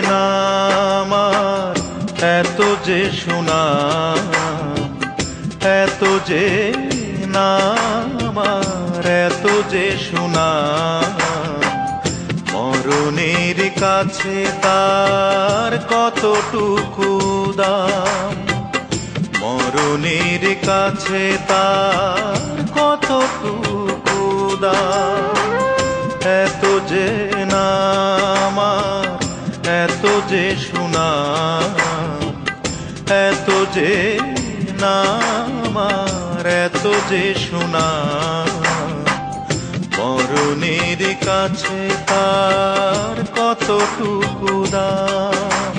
নাম আর এত যে সুনাম, এত যে নাম আর এত যে সুনাম, মরণের কাছে তার কতটুকু দাম, মরণের কাছে তার কতটুকু দাম। এত যে নাম আর এত যে সুনাম, এত যে নাম আর এত যে সুনাম, মরণের কাছে তার কতটুকু দাম,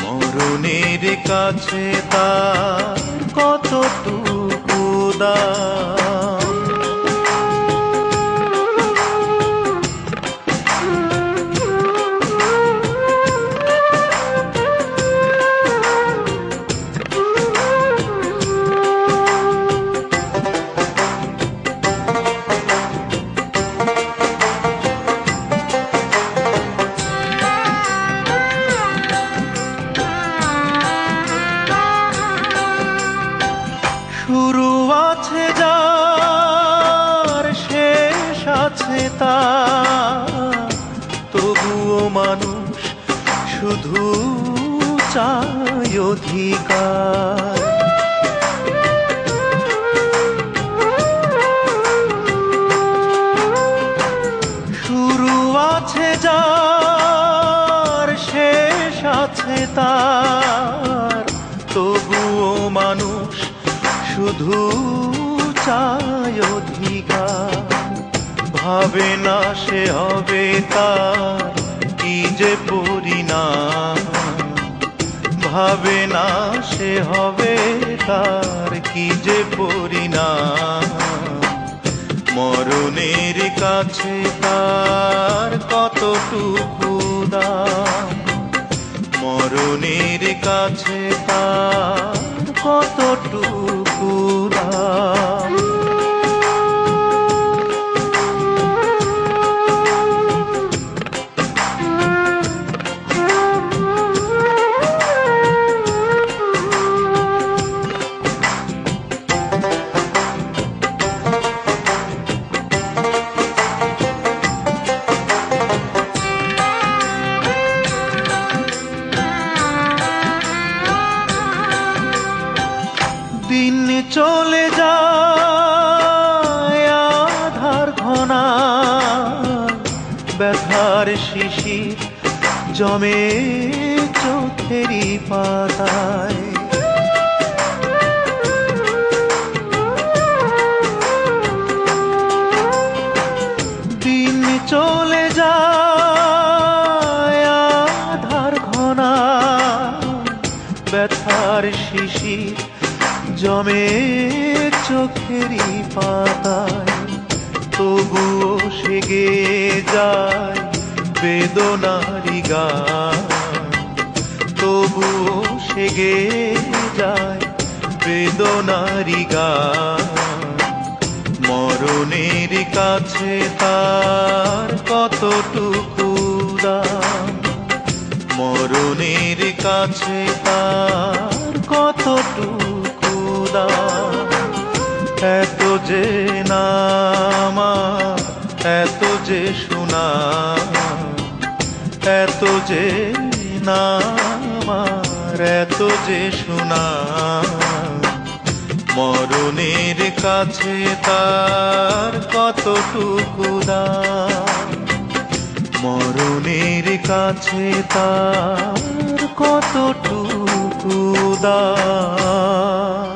মরণের কাছে তার কতটুকু দাম। শুরু আছে যার, শেষ আছে তার, তবুও মানুষ শুধু চায় অধিকার। শুরু আছে যার, শেষ আছে তার, তবুও মানুষ শুধু চায় অধিকার। ভাবে না সে হবে তার কি যে পরিণাম, ভাবে না সে হবে তার কি যে পরিণাম, মরণের কাছে তার কতটুকু দাম, মরণের কাছে তার কতটুকু দাম। দিন চলে যায় আধার ঘনা, ব্যথার শিশির জমে চোখেরই পাতায়। দিন চলে যায় আধার ঘনা, ব্যথার শিশির জমে চোখেরই পাতায়, তবুও সে গেয়ে যায় বেদনারি গান, তবুও সে গেয়ে যায় বেদনারি গান, মরণের কাছে তার কতটুকু দাম, মরণের কাছে তার কতটুকু দাম। এত যে নাম আর এত যে সুনাম, এত যে নাম আর এত যে সুনাম, মরণের কাছে তার কতটুকু দাম, মরণের কাছে তার কতটুকু দাম।